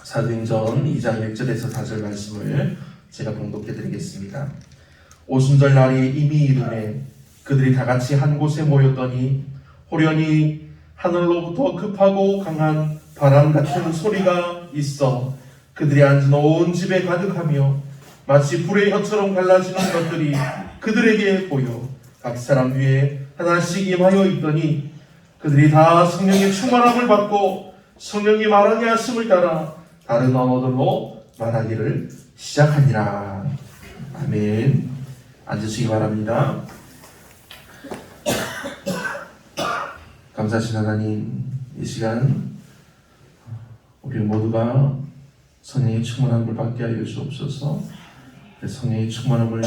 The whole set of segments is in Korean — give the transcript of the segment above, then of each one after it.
사도행전 2장 1절에서 4절 말씀을 제가 봉독해 드리겠습니다. 오순절 날이 이미 이르매 그들이 다 같이 한 곳에 모였더니 호련히 하늘로부터 급하고 강한 바람 같은 소리가 있어 그들이 앉은 온 집에 가득하며 마치 불의 혀처럼 갈라지는 것들이 그들에게 보여 각 사람 위에 하나씩 임하여 있더니 그들이 다 성령의 충만함을 받고 성령이 말하게 하심을 따라 다른 언어들로 말하기를 시작하니라. 아멘. 앉으시기 바랍니다. 감사하신 하나님, 이 시간 우리 모두가 성령의 충만함을 받게 하여 주옵소서. 성령의 충만함을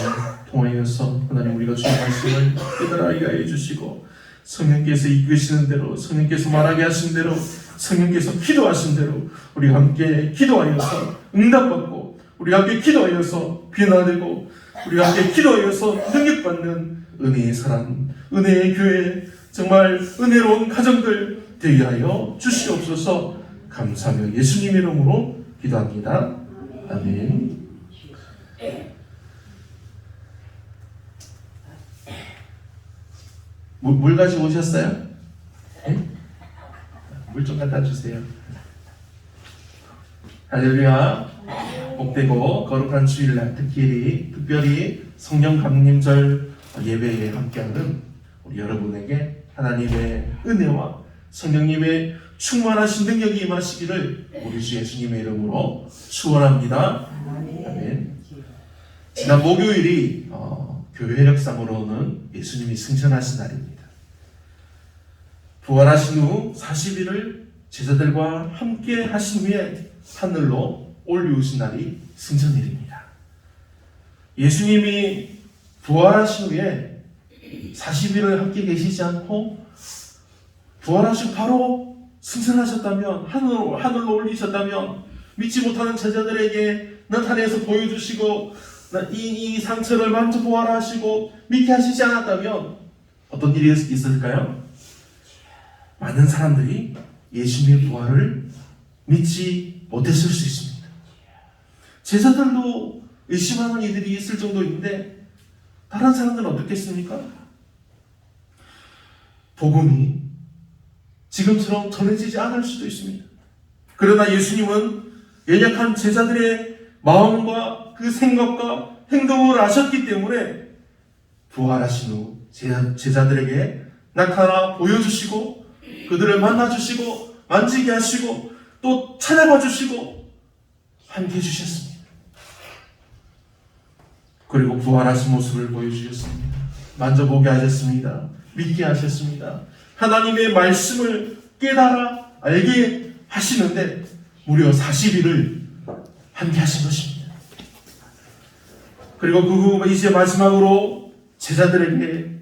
통하여서 하나님 우리가 주의 말씀을 깨달아야 해 주시고 성령께서 이끄시는 대로, 성령께서 말하게 하신 대로, 성령께서 기도하신 대로 우리가 함께 기도하여서 응답받고, 우리가 함께 기도하여서 변화되고, 우리가 함께 기도하여서 능력받는 은혜의 사람, 은혜의 교회, 정말 은혜로운 가정들 되게 하여 주시옵소서. 감사하며 예수님 이름으로 기도합니다. 아멘. 물 가지고 오셨어요? 네? 물 좀 갖다 주세요. 할렐루야. 복되고 거룩한 주일날 특별히 성령 강림절 예배에 함께하는 우리 여러분에게 하나님의 은혜와 성령님의 충만하신 능력이 임하시기를 우리 주 예수님의 이름으로 축원합니다. 아멘. 지난 목요일이 교회 혈역상으로는 예수님이 승천하신 날입니다. 부활하신 후 40일을 제자들과 함께 하신 후에 하늘로 올리우신 날이 승천일입니다. 예수님이 부활하신 후에 40일을 함께 계시지 않고 부활하시고 바로 승천하셨다면, 하늘로 올리셨다면 믿지 못하는 제자들에게 나타내서 보여주시고 이 상처를 만져 부활하시고 믿게 하시지 않았다면 어떤 일이 있을까요? 많은 사람들이 예수님의 부활을 믿지 못했을 수 있습니다. 제자들도 의심하는 이들이 있을 정도인데 다른 사람들은 어떻겠습니까? 복음이 지금처럼 전해지지 않을 수도 있습니다. 그러나 예수님은 연약한 제자들의 마음과 그 생각과 행동을 아셨기 때문에 부활하신 후 제자들에게 나타나 보여주시고 그들을 만나주시고 만지게 하시고 또 찾아봐 주시고 함께 해주셨습니다. 그리고 부활하신 모습을 보여주셨습니다. 만져보게 하셨습니다. 믿게 하셨습니다. 하나님의 말씀을 깨달아 알게 하시는데 무려 40일을 함께 하신 것입니다. 그리고 그 후 이제 마지막으로 제자들에게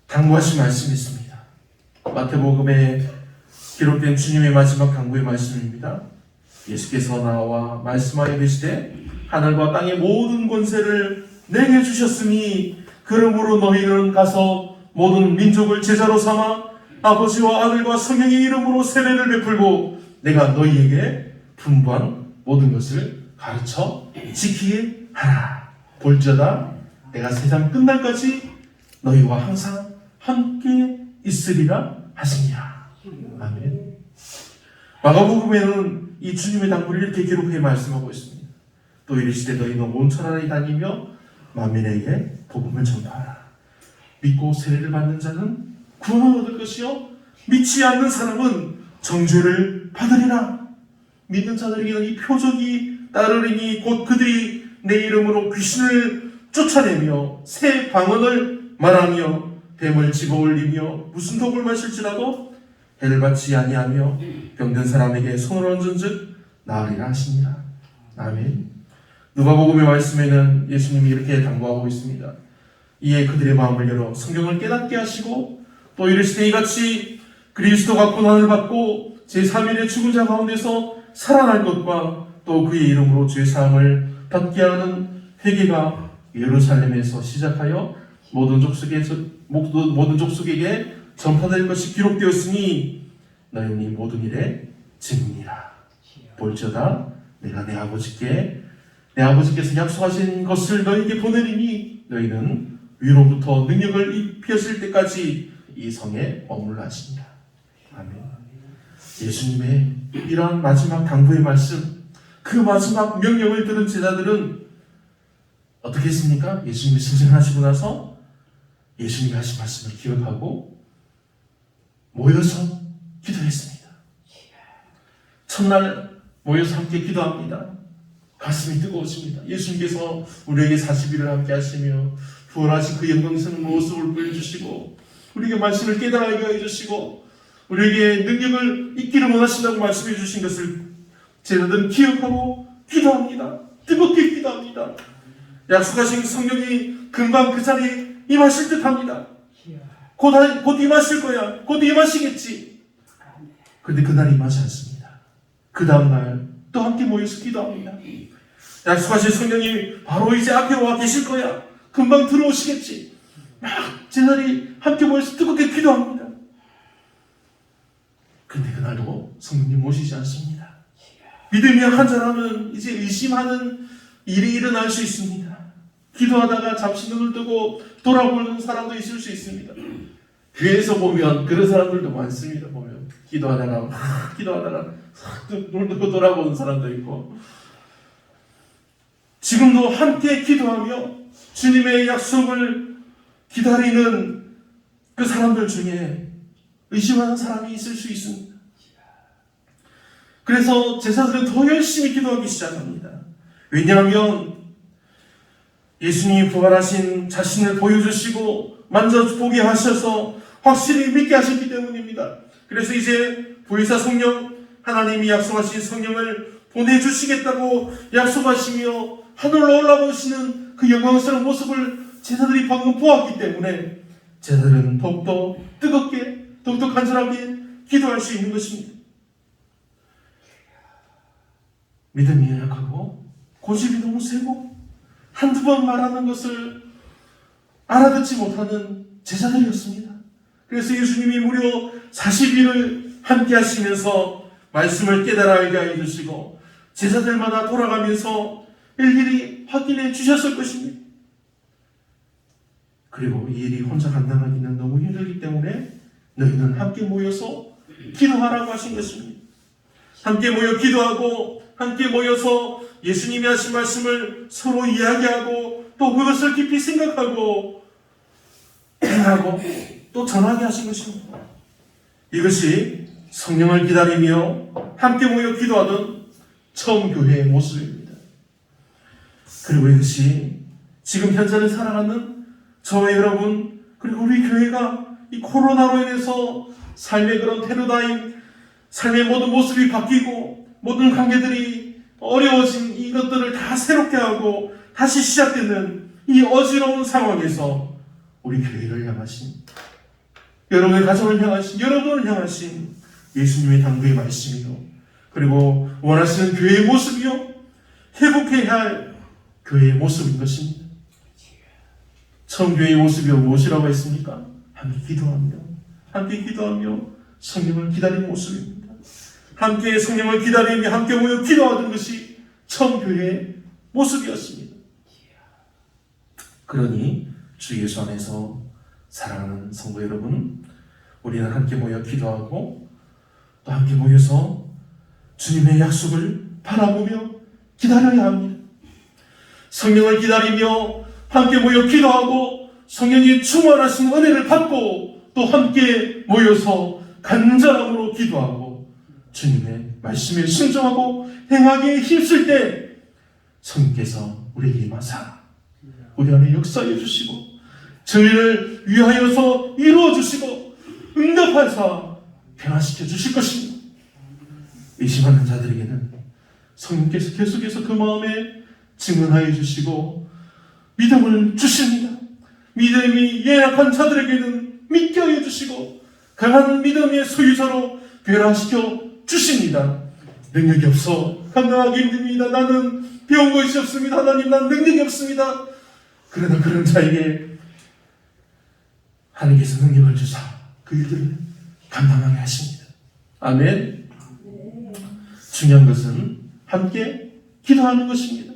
당부하신 말씀이 있습니다. 마태복음에 기록된 주님의 마지막 당부의 말씀입니다. 예수께서 나와 말씀하여 계시되 하늘과 땅의 모든 권세를 내게 주셨으니 그러므로 너희는 가서 모든 민족을 제자로 삼아 아버지와 아들과 성령의 이름으로 세례를 베풀고 내가 너희에게 분부한 모든 것을 가르쳐 지키게 하라. 볼지어다 내가 세상 끝날까지 너희와 항상 함께 있으리라 하시니라. 아멘. 마가복음에는 이 주님의 당부를 이렇게 기록해 말씀하고 있습니다. 또 이르시되 너희는 온 천하에 다니며 만민에게 복음을 전파하라. 믿고 세례를 받는 자는 구원을 얻을 것이요 믿지 않는 사람은 정죄를 받으리라. 믿는 자들에게는 이 표적이 따르리니 곧 그들이 내 이름으로 귀신을 쫓아내며 새 방언을 말하며 뱀을 집어올리며 무슨 독을 마실지라도 해를 받지 아니하며 병든 사람에게 손을 얹은즉 나으리라 하시니라. 아멘. 누가복음의 말씀에는 예수님이 이렇게 당부하고 있습니다. 이에 그들의 마음을 열어 성경을 깨닫게 하시고 또 이르시되 이같이 그리스도가 고난을 받고 제3일의 죽은 자 가운데서 살아날 것과 또 그의 이름으로 죄사함을 받게 하는 회개가 예루살렘에서 시작하여 모든 족속에게 전파될 것이 기록되었으니 너희는 이 모든 일의 증인이라. 볼지어다 내가 내 아버지께서 약속하신 것을 너에게 보내리니 너희는 위로부터 능력을 입혔을 때까지 이 성에 머물라 하십니다. 아멘. 예수님의 이러한 마지막 당부의 말씀, 그 마지막 명령을 들은 제자들은 어떻게 했습니까? 예수님이 승천하시고 나서 예수님이 하신 말씀을 기억하고 모여서 기도했습니다. 첫날 모여서 함께 기도합니다. 가슴이 뜨거워집니다. 예수님께서 우리에게 40일을 함께 하시며 부활하신 그 영광스러운 모습을 보여주시고 우리에게 말씀을 깨달아게 해주시고 우리에게 능력을 잊기를 원하신다고 말씀해 주신 것을 제자들은 기억하고 기도합니다. 뜨겁게 기도합니다. 약속하신 성령이 금방 그 자리에 임하실 듯합니다. 곧 임하실 거야. 곧 임하시겠지. 그런데 그날 임하지 않습니다. 그 다음날 또 함께 모여서 기도합니다. 약속하신 성령이 바로 이제 앞에 와 계실 거야. 금방 들어오시겠지. 막 제자들이 함께 모여서 뜨겁게 기도합니다. 그런데 그날도 성령님 오시지 않습니다. 믿음이 약한 사람은 이제 의심하는 일이 일어날 수 있습니다. 기도하다가 잠시 눈을 뜨고 돌아보는 사람도 있을 수 있습니다. 교회에서 보면 그런 사람들도 많습니다. 보면 기도하다가 눈을 뜨고 돌아보는 사람도 있고, 지금도 함께 기도하며 주님의 약속을 기다리는 그 사람들 중에 의심하는 사람이 있을 수 있습니다. 그래서 제자들은 더 열심히 기도하기 시작합니다. 왜냐하면 예수님이 부활하신 자신을 보여주시고 만져보게 하셔서 확실히 믿게 하셨기 때문입니다. 그래서 이제 보혜사 성령, 하나님이 약속하신 성령을 보내주시겠다고 약속하시며 하늘로 올라오시는 그 영광스러운 모습을 제자들이 방금 보았기 때문에 제자들은 더욱더 뜨겁게, 더욱더 간절하게 기도할 수 있는 것입니다. 믿음이 약하고 고집이 너무 세고 한두 번 말하는 것을 알아듣지 못하는 제자들이었습니다. 그래서 예수님이 무려 40일을 함께 하시면서 말씀을 깨달아 알게 해주시고 제자들마다 돌아가면서 일일이 확인해 주셨을 것입니다. 그리고 이 일이 혼자 감당하기는 너무 힘들기 때문에 너희는 함께 모여서 기도하라고 하신 것입니다. 함께 모여 기도하고 함께 모여서 예수님이 하신 말씀을 서로 이야기하고 또 그것을 깊이 생각하고 행하고 또 전하게 하신 것입니다. 이것이 성령을 기다리며 함께 모여 기도하던 처음 교회의 모습입니다. 그리고 이것이 지금 현재를 살아가는 저와 여러분, 그리고 우리 교회가 이 코로나로 인해서 삶의 그런 패러다임, 삶의 모든 모습이 바뀌고 모든 관계들이 어려워진 이것들을 다 새롭게 하고 다시 시작되는 이 어지러운 상황에서 우리 교회를 향하신, 여러분의 가정을 향하신, 여러분을 향하신 예수님의 당부의 말씀이요, 그리고 원하시는 교회의 모습이요, 회복해야 할 교회의 모습인 것입니다. 처음 교회의 모습이 무엇이라고 했습니까? 함께 기도하며 성령을 기다리는 모습입니다. 함께 성령을 기다리며 함께 모여 기도하던 것이 처음 교회의 모습이었습니다. 그러니 주 예수 안에서 사랑하는 성도 여러분, 우리는 함께 모여 기도하고 또 함께 모여서 주님의 약속을 바라보며 기다려야 합니다. 성령을 기다리며 함께 모여 기도하고 성령이 충만하신 은혜를 받고 또 함께 모여서 간절함으로 기도하고 주님의 말씀에 순종하고 행하기에 힘쓸 때 성령께서 우리에게 임하사 우리 안에 역사해 주시고 저희를 위하여서 이루어 주시고 응답하사 변화시켜 주실 것입니다. 의심하는 자들에게는 성령께서 계속해서 그 마음에 증언하여 주시고 믿음을 주십니다. 믿음이 연약한 자들에게는 믿게 하여 주시고 강한 믿음의 소유자로 변화시켜 주십니다. 능력이 없어 감당하기 힘듭니다. 나는 배운 것이 없습니다. 하나님, 난 능력이 없습니다. 그러나 그런 자에게 하나님께서 능력을 주사 그 일들을 감당하게 하십니다. 아멘. 중요한 것은 함께 기도하는 것입니다.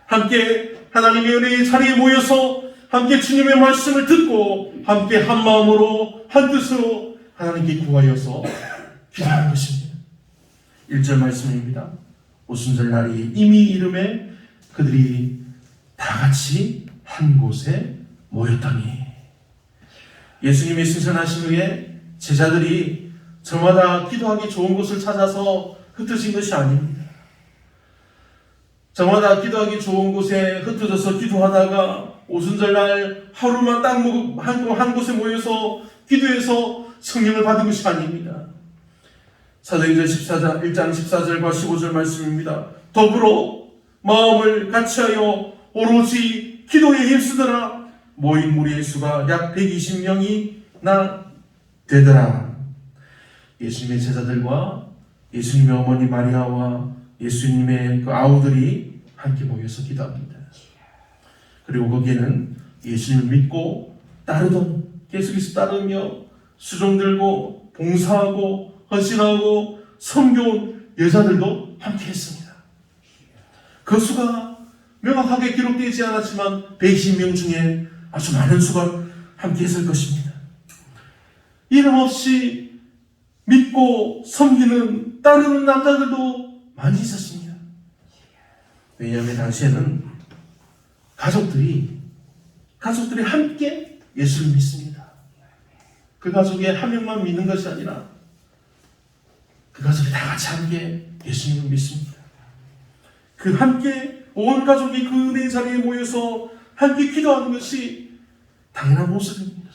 함께 하나님의 은혜의 자리에 모여서 함께 주님의 말씀을 듣고 함께 한 마음으로 한 뜻으로 하나님께 구하여서 기도하는 것입니다. 1절 말씀입니다. 오순절 날이 이미 이름에 그들이 다 같이 한 곳에 모였더니, 예수님이 승천하신 후에 제자들이 저마다 기도하기 좋은 곳을 찾아서 흩어진 것이 아닙니다. 저마다 기도하기 좋은 곳에 흩어져서 기도하다가 오순절날 하루만 딱 한 곳에 모여서 기도해서 성령을 받은 것이 아닙니다. 사도행전 1장 14절과 15절 말씀입니다. 더불어 마음을 같이하여 오로지 기도에 힘쓰더라. 모인 무리의 수가 약 120명이나 되더라. 예수님의 제자들과 예수님의 어머니 마리아와 예수님의 그 아우들이 함께 모여서 기도합니다. 그리고 거기에는 예수님을 믿고 따르던, 계속해서 따르며 수종 들고 봉사하고 헌신하고 섬겨온 여자들도 함께 했습니다. 그 수가 명확하게 기록되지 않았지만 120명 중에 아주 많은 수가 함께 했을 것입니다. 이름 없이 믿고 섬기는 따르는 남자들도 많이 있었습니다. 왜냐하면 당시에는 가족들이 함께 예수를 믿습니다. 그 가족에 한 명만 믿는 것이 아니라 그 가족이 다 같이 함께 예수님을 믿습니다. 그 함께 온 가족이 그 은혜의 자리에 모여서 함께 기도하는 것이 당연한 모습입니다.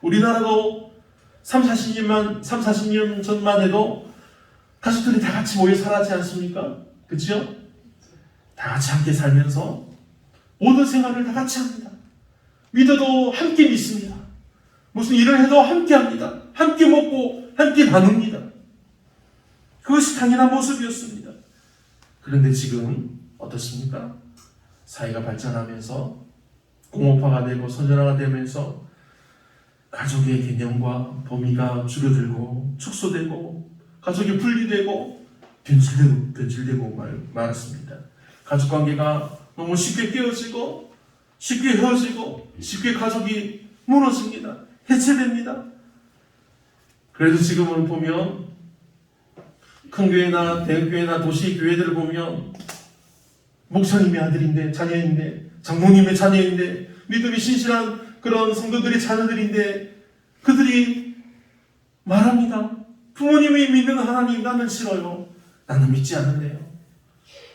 우리나라도 40년 전만 해도 가족들이 다 같이 모여 살았지 않습니까? 그렇죠? 다 같이 함께 살면서 모든 생활을 다 같이 합니다. 믿어도 함께 믿습니다. 무슨 일을 해도 함께 합니다. 함께 먹고 함께 나눕니다. 그것이 당연한 모습이었습니다. 그런데 지금 어떻습니까? 사회가 발전하면서 공업화가 되고 선진화가 되면서 가족의 개념과 범위가 줄어들고 축소되고 가족이 분리되고 변질되고 말았습니다. 가족관계가 너무 쉽게 깨어지고 쉽게 헤어지고 쉽게 가족이 무너집니다. 해체됩니다. 그래서 지금은 보면 큰 교회나 대교회나 도시 교회들을 보면 목사님의 아들인데 자녀인데 장모님의 자녀인데 믿음이 신실한 그런 성도들의 자녀들인데 그들이 말합니다. 부모님이 믿는 하나님 나는 싫어요. 나는 믿지 않는데요.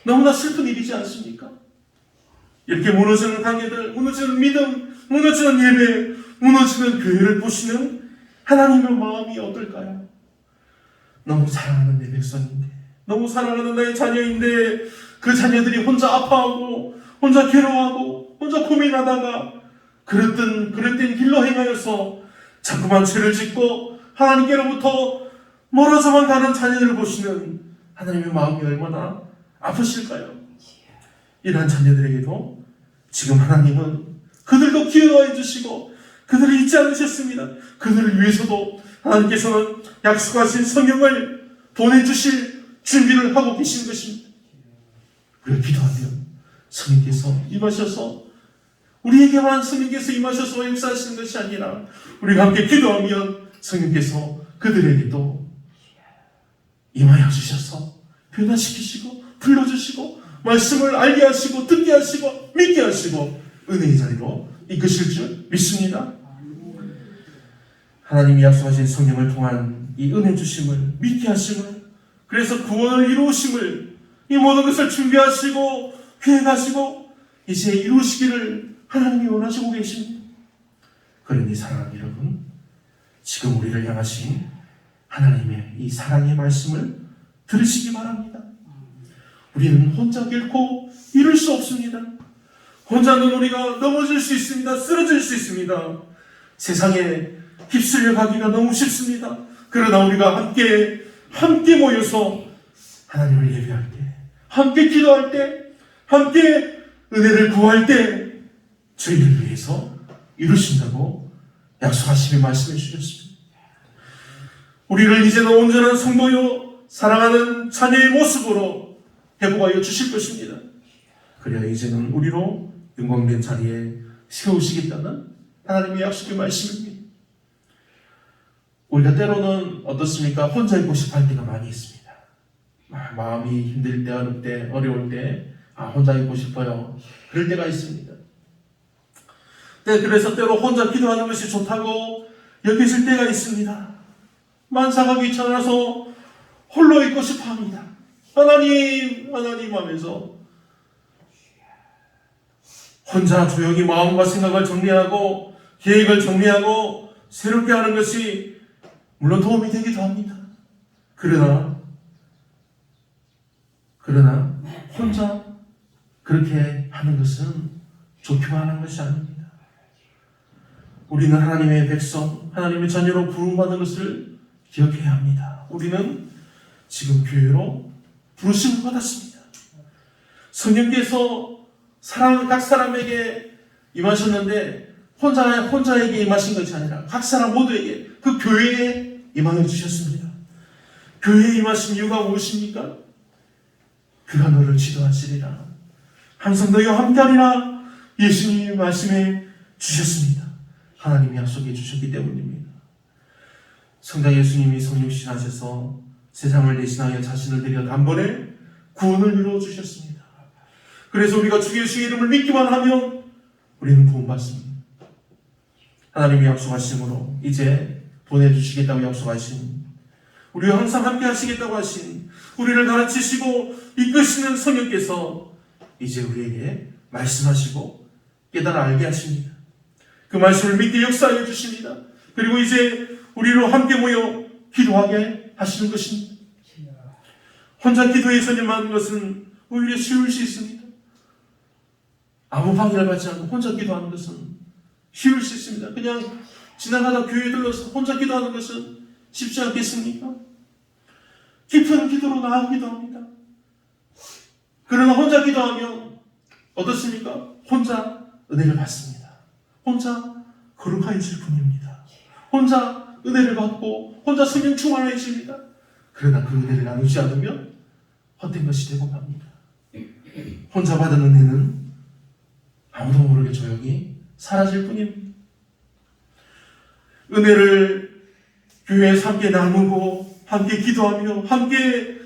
너무나 슬픈 일이지 않습니까? 이렇게 무너지는 관계들, 무너지는 믿음, 무너지는 예배, 무너지는 교회를 보시는 하나님의 마음이 어떨까요? 너무 사랑하는 내 백성인데, 너무 사랑하는 나의 자녀인데 그 자녀들이 혼자 아파하고 혼자 괴로워하고 혼자 고민하다가 그릇된 길로 행하여서 자꾸만 죄를 짓고 하나님께로부터 멀어져만 가는 자녀들을 보시는 하나님의 마음이 얼마나 아프실까요? 이러한 자녀들에게도 지금 하나님은 그들도 기여해 주시고 그들을 잊지 않으셨습니다. 그들을 위해서도 하나님께서는 약속하신 성령을 보내주실 준비를 하고 계신 것입니다. 우리가 기도하면 성령께서 임하셔서 우리에게만 성령께서 임하셔서 역사하시는 것이 아니라 우리가 함께 기도하면 성령께서 그들에게도 임하여 주셔서 변화시키시고 불러주시고 말씀을 알게 하시고 듣게 하시고 믿게 하시고 은혜의 자리로 이끄실 줄 믿습니다. 하나님이 약속하신 성령을 통한 이 은혜 주심을 믿게 하심을 그래서 구원을 이루심을 이 모든 것을 준비하시고 계획하시고 이제 이루시기를 하나님이 원하시고 계십니다. 그러니 사랑하는 여러분, 지금 우리를 향하신 하나님의 이 사랑의 말씀을 들으시기 바랍니다. 우리는 혼자 결코 이룰 수 없습니다. 혼자는 우리가 넘어질 수 있습니다. 쓰러질 수 있습니다. 세상에 휩쓸려 가기가 너무 쉽습니다. 그러나 우리가 함께 모여서 하나님을 예배할 때, 함께 기도할 때, 함께 은혜를 구할 때 저희를 위해서 이루신다고 약속하시며 말씀해 주셨습니다. 우리를 이제는 온전한 성도요 사랑하는 자녀의 모습으로 회복하여 주실 것입니다. 그래야 이제는 우리로 영광된 자리에 세우시겠다는 하나님의 약속의 말씀입니다. 우리가 때로는 어떻습니까? 혼자 있고 싶어 할 때가 많이 있습니다. 마음이 힘들 때, 어려울 때 혼자 있고 싶어요. 그럴 때가 있습니다. 그래서 때로 혼자 기도하는 것이 좋다고 여겨질 때가 있습니다. 만사가 귀찮아서 홀로 있고 싶어 합니다. 하나님 하면서 혼자 조용히 마음과 생각을 정리하고 계획을 정리하고 새롭게 하는 것이 물론 도움이 되기도 합니다. 그러나 혼자 그렇게 하는 것은 좋기만 하는 것이 아닙니다. 우리는 하나님의 백성, 하나님의 자녀로 부름받은 것을 기억해야 합니다. 우리는 지금 교회로 부르심을 받았습니다. 성령께서 각 사람에게 임하셨는데 혼자에게 임하신 것이 아니라 각 사람 모두에게 그 교회에 임하여 주셨습니다. 교회에 임하신 이유가 무엇입니까? 그가 너를 지도하시리라. 항상 너희와 함께하리라. 예수님이 말씀해 주셨습니다. 하나님이 약속해 주셨기 때문입니다. 성자 예수님이 성육신하셔서 세상을 대신하여 자신을 드려 단번에 구원을 이루어 주셨습니다. 그래서 우리가 주 예수의 이름을 믿기만 하면 우리는 구원받습니다. 하나님이 약속하심으로 이제 보내주시겠다고 약속하신, 우리와 항상 함께 하시겠다고 하신, 우리를 가르치시고 이끄시는 성령께서 이제 우리에게 말씀하시고 깨달아 알게 하십니다. 그 말씀을 믿게 역사하여 주십니다. 그리고 이제 우리로 함께 모여 기도하게 하시는 것입니다. 혼자 기도에 선임하는 것은 오히려 쉬울 수 있습니다. 아무 방해를 받지 않고 혼자 기도하는 것은 쉬울 수 있습니다. 그냥 지나가다 교회에 들러서 혼자 기도하는 것은 쉽지 않겠습니까? 깊은 기도로 나아가기도 합니다. 그러나 혼자 기도하면 어떻습니까? 혼자 은혜를 받습니다. 혼자 거룩해질 뿐입니다. 혼자 은혜를 받고 혼자 성령 충만해집니다. 그러나 그 은혜를 나누지 않으면 헛된 것이 되고 맙니다. 혼자 받은 은혜는 아무도 모르게 조용히 사라질 뿐입니다. 은혜를 교회에서 함께 나누고 함께 기도하며 함께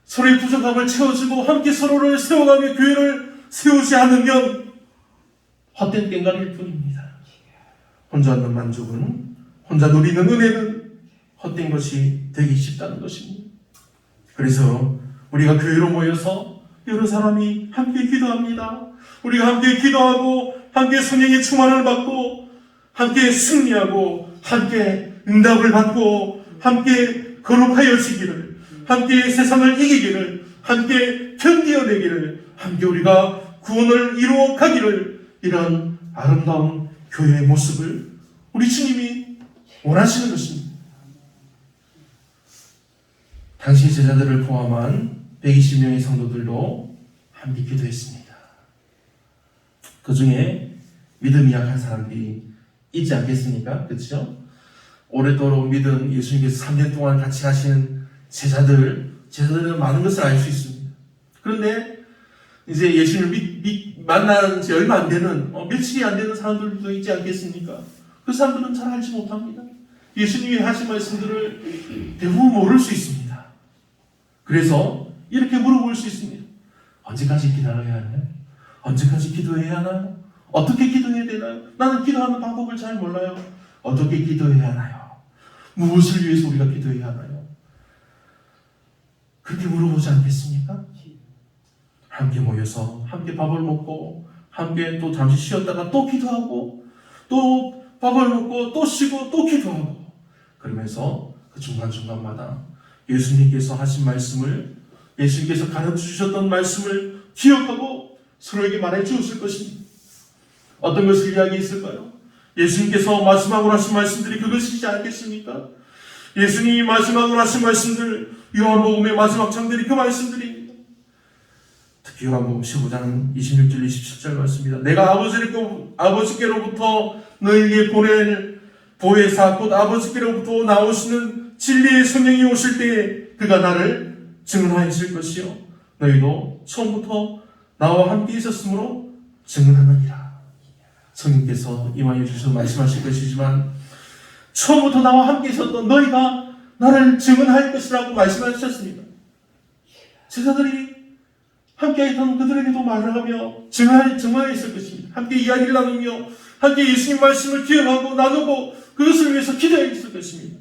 서로의 부족함을 채워주고 함께 서로를 세워가며 교회를 세우지 않으면 헛된 깽가리일 뿐입니다. 혼자 얻는 만족은, 혼자 누리는 은혜는 헛된 것이 되기 쉽다는 것입니다. 그래서 우리가 교회로 모여서 여러 사람이 함께 기도합니다. 우리가 함께 기도하고 함께 성령의 충만을 받고 함께 승리하고 함께 응답을 받고 함께 거룩하여지기를, 함께 세상을 이기기를, 함께 견디어내기를, 함께 우리가 구원을 이루어 가기를, 이런 아름다운 교회의 모습을 우리 주님이 원하시는 것입니다. 당시 제자들을 포함한 120명의 성도들도 함께 기도했습니다. 그 중에 믿음이 약한 사람들이 있지 않겠습니까? 그렇죠? 오랫도록 믿은 예수님께서 3년 동안 같이 하시는 제자들은 많은 것을 알 수 있습니다. 그런데 이제 예수님을 만난 지 얼마 안 되는, 며칠이 안 되는 사람들도 있지 않겠습니까? 그 사람들은 잘 알지 못합니다. 예수님이 하신 말씀들을 대부분 모를 수 있습니다. 그래서 이렇게 물어볼 수 있습니다. 언제까지 기다려야 하나요? 언제까지 기도해야 하나요? 어떻게 기도해야 되나요? 나는 기도하는 방법을 잘 몰라요. 어떻게 기도해야 하나요? 무엇을 위해서 우리가 기도해야 하나요? 그렇게 물어보지 않겠습니까? 함께 모여서 함께 밥을 먹고 함께 또 잠시 쉬었다가 또 기도하고 또 밥을 먹고 또 쉬고 또 기도하고, 그러면서 그 중간중간마다 예수님께서 하신 말씀을, 예수님께서 가르쳐 주셨던 말씀을 기억하고 서로에게 말해 주었을 것입니다. 어떤 것을 이야기했을까요? 예수님께서 마지막으로 하신 말씀들이 그것이지 않겠습니까? 예수님이 마지막으로 하신 말씀들, 요한복음의 마지막 장들이 그 말씀들입니다. 특히 요한복음 15장 26절 27절 말씀입니다. 내가 아버지께로부터 너희에게 보낼 보혜사 곧 아버지께로부터 나오시는 진리의 성령이 오실 때에 그가 나를 증언하였을 것이요 너희도 처음부터 나와 함께 있었으므로 증언하느니라. 성령께서 임하여 주셔서 말씀하실 것이지만 처음부터 나와 함께 있었던 너희가 나를 증언할 것이라고 말씀하셨습니다. 제자들이 함께 있던 그들에게도 말을 하며 증언했을 것입니다. 함께 이야기를 나누며 함께 예수님 말씀을 기억하고 나누고 그것을 위해서 기도했을 것입니다.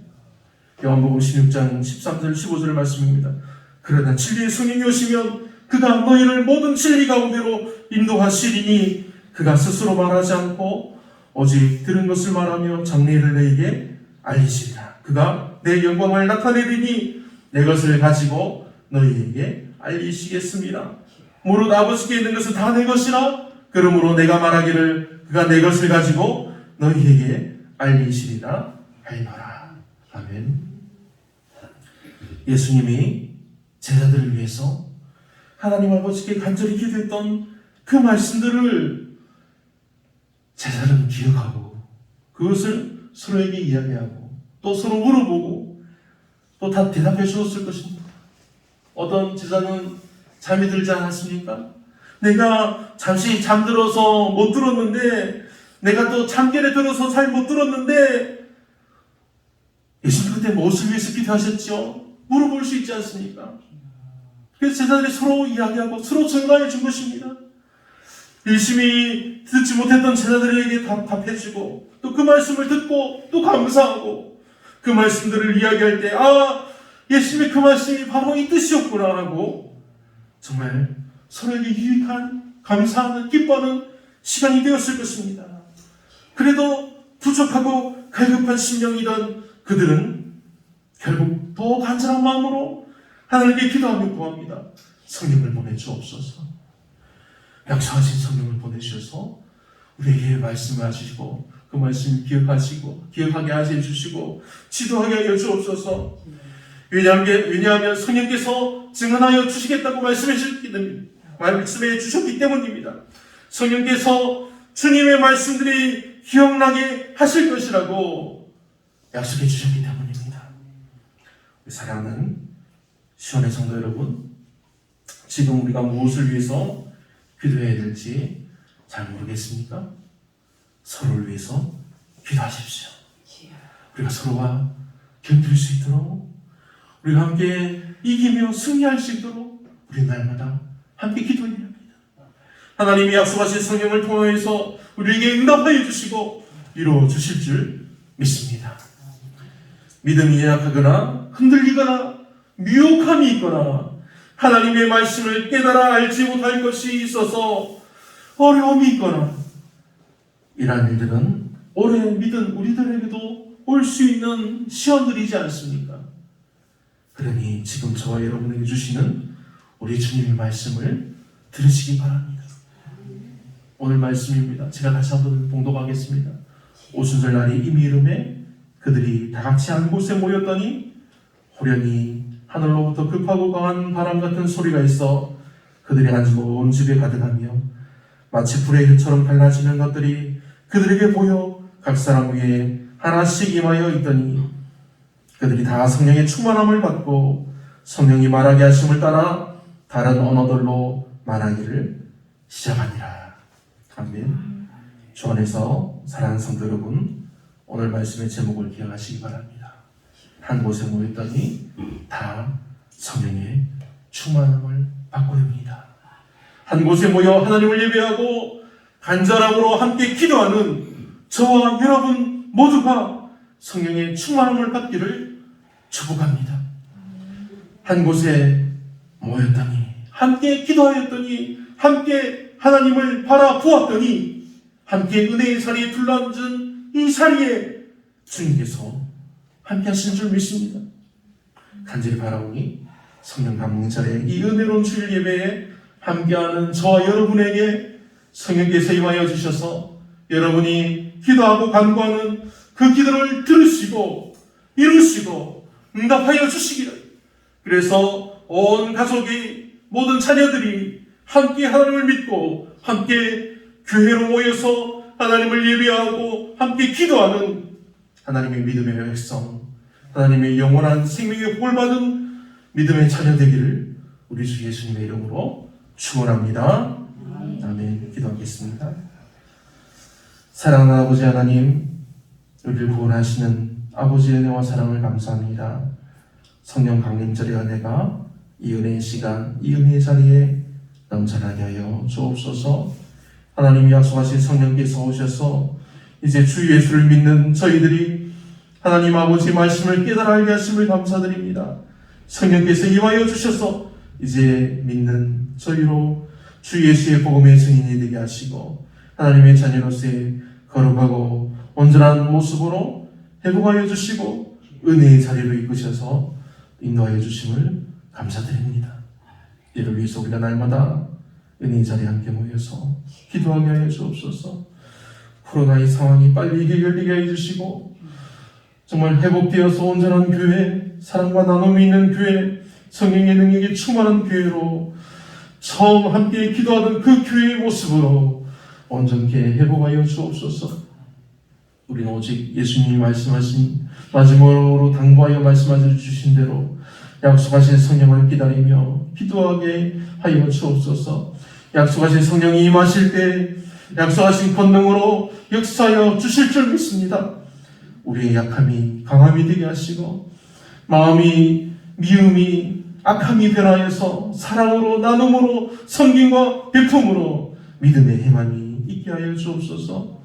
요한복음 16장 13절 15절 말씀입니다. 그러나 진리의 성령이 오시면 그가 너희를 모든 진리 가운데로 인도하시리니 그가 스스로 말하지 않고 오직 들은 것을 말하며 장래를 너희에게 알리시리라. 그가 내 영광을 나타내리니 내 것을 가지고 너희에게 알리시겠습니다. 무릇 아버지께 있는 것은 다 내 것이라. 그러므로 내가 말하기를 그가 내 것을 가지고 너희에게 알리시리라 하노라. 아멘. 예수님이 제자들을 위해서 하나님 아버지께 간절히 기도했던 그 말씀들을 제자들은 기억하고 그것을 서로에게 이야기하고 또 서로 물어보고 또 다 대답해 주었을 것입니다. 어떤 제자는 잠이 들지 않았습니까? 내가 잠시 잠들어서 못 들었는데 내가 또 잠결에 들어서 잘 못 들었는데 예수님 그때 무엇을 위해서 기도하셨죠? 물어볼 수 있지 않습니까? 그래서 제자들이 서로 이야기하고 서로 증거해 준 것입니다. 열심히 듣지 못했던 제자들에게 답해주고 또 그 말씀을 듣고 또 감사하고 그 말씀들을 이야기할 때 예수님의 그 말씀이 바로 이 뜻이었구나 하고 정말 서로에게 유익한 감사하는 기뻐하는 시간이 되었을 것입니다. 그래도 부족하고 갈급한 심령이던 그들은 결국 더 간절한 마음으로 하나님께 기도하며 구합니다. 성령을 보내주옵소서. 약속하신 성령을 보내주셔서 우리에게 말씀을 하시고 그 말씀을 기억하게 하여 주시고 지도하게 하여 주옵소서. 왜냐하면 성령께서 증언하여 주시겠다고 말씀해 주셨기 때문입니다. 성령께서 주님의 말씀들이 기억나게 하실 것이라고 약속해 주셨기 때문입니다. 사랑하는 시온의 성도 여러분, 지금 우리가 무엇을 위해서 기도해야 될지 잘 모르겠습니까? 서로를 위해서 기도하십시오. 우리가 서로와 견딜 수 있도록 우리가 함께 이기며 승리할 수 있도록 우리 날마다 함께 기도해야 합니다. 하나님이 약속하신 성령을 통해서 우리에게 응답하여 주시고 이루어 주실 줄 믿습니다. 믿음이 약하거나 흔들리거나 미혹함이 있거나 하나님의 말씀을 깨달아 알지 못할 것이 있어서 어려움이 있거나 이러한 일들은 오래 믿은 우리들에게도 올 수 있는 시험들이지 않습니까? 그러니 지금 저와 여러분에게 주시는 우리 주님의 말씀을 들으시기 바랍니다. 오늘 말씀입니다. 제가 다시 한번 봉독하겠습니다. 오순절 날이 이미 이름에 그들이 다 같이 한 곳에 모였더니 호련히 하늘로부터 급하고 강한 바람 같은 소리가 있어 그들이 앉고 온 집에 가득하며 마치 불의 혀처럼 갈라지는 것들이 그들에게 보여 각 사람 위에 하나씩 임하여 있더니 그들이 다 성령의 충만함을 받고 성령이 말하게 하심을 따라 다른 언어들로 말하기를 시작하니라. 아멘. 주 안에서 사랑하는 성도 여러분, 오늘 말씀의 제목을 기억하시기 바랍니다. 한 곳에 모였더니 다 성령의 충만함을 받고 됩니다. 한 곳에 모여 하나님을 예배하고 간절함으로 함께 기도하는 저와 여러분 모두가 성령의 충만함을 받기를 축복합니다. 한 곳에 모였더니 함께 기도하였더니 함께 하나님을 바라보았더니 함께 은혜의 자리에 둘러앉은 이 자리에 주님께서 함께 하신 줄 믿습니다. 간절히 바라오니 성령 감동자리에 이 은혜로운 주일 예배에 함께하는 저와 여러분에게 성령께서 임하여 주셔서 여러분이 기도하고 간구하는 그 기도를 들으시고 이루시고 응답하여 주시기를, 그래서 온 가족이 모든 자녀들이 함께 하나님을 믿고 함께 교회로 모여서 하나님을 예배하고 함께 기도하는 하나님의 믿음의 백성, 하나님의 영원한 생명의 복을 받은 믿음의 자녀 되기를 우리 주 예수님의 이름으로 축원합니다. 아멘. 기도하겠습니다. 사랑하는 아버지 하나님, 우리를 구원하시는 아버지의 은혜와 사랑을 감사합니다. 성령 강림절의 은혜가 이 은혜의 시간, 이 은혜의 자리에 넘쳐나게 하여 주옵소서. 하나님이 약속하신 성령께서 오셔서 이제 주 예수를 믿는 저희들이 하나님 아버지 말씀을 깨달아 알게 하심을 감사드립니다. 성령께서 임하여 주셔서 이제 믿는 저희로 주 예수의 복음의 증인이 되게 하시고 하나님의 자녀로서의 거룩하고 온전한 모습으로 회복하여 주시고 은혜의 자리로 이끄셔서 인도하여 주심을 감사드립니다. 이를 위해서 우리가 날마다 은혜의 자리에 함께 모여서 기도하게 하여 주옵소서. 코로나의 상황이 빨리 해결되게 해 주시고 정말 회복되어서 온전한 교회, 사랑과 나눔이 있는 교회, 성령의 능력이 충만한 교회로 처음 함께 기도하던 그 교회의 모습으로 온전케 회복하여 주옵소서. 우리는 오직 예수님이 말씀하신 마지막으로 당부하여 말씀하여 주신 대로 약속하신 성령을 기다리며 기도하게 하여 주옵소서. 약속하신 성령이 임하실 때 약속하신 권능으로 역사하여 주실 줄 믿습니다. 우리의 약함이 강함이 되게 하시고 마음이 미움이 악함이 변하여서 사랑으로 나눔으로 섬김과 베품으로 믿음의 희망이 있게 하여 주옵소서.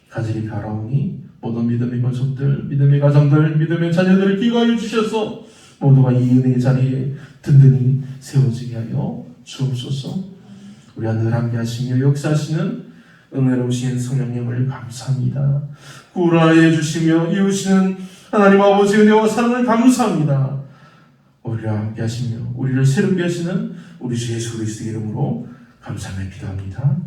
가질이 가라오니 모든 믿음의 가족들, 믿음의 가정들, 믿음의 자녀들을 기거하여 주셔서 모두가 이 은혜의 자리에 든든히 세워지게 하여 주옵소서. 우리와 늘 함께 하시며 역사하시는 은혜로우신 성령님을 감사합니다. 구원하여 주시며 이루시는 하나님 아버지 은혜와 사랑을 감사합니다. 우리와 함께 하시며 우리를 새롭게 하시는 우리 주 예수 그리스도의 이름으로 감사하며 기도합니다.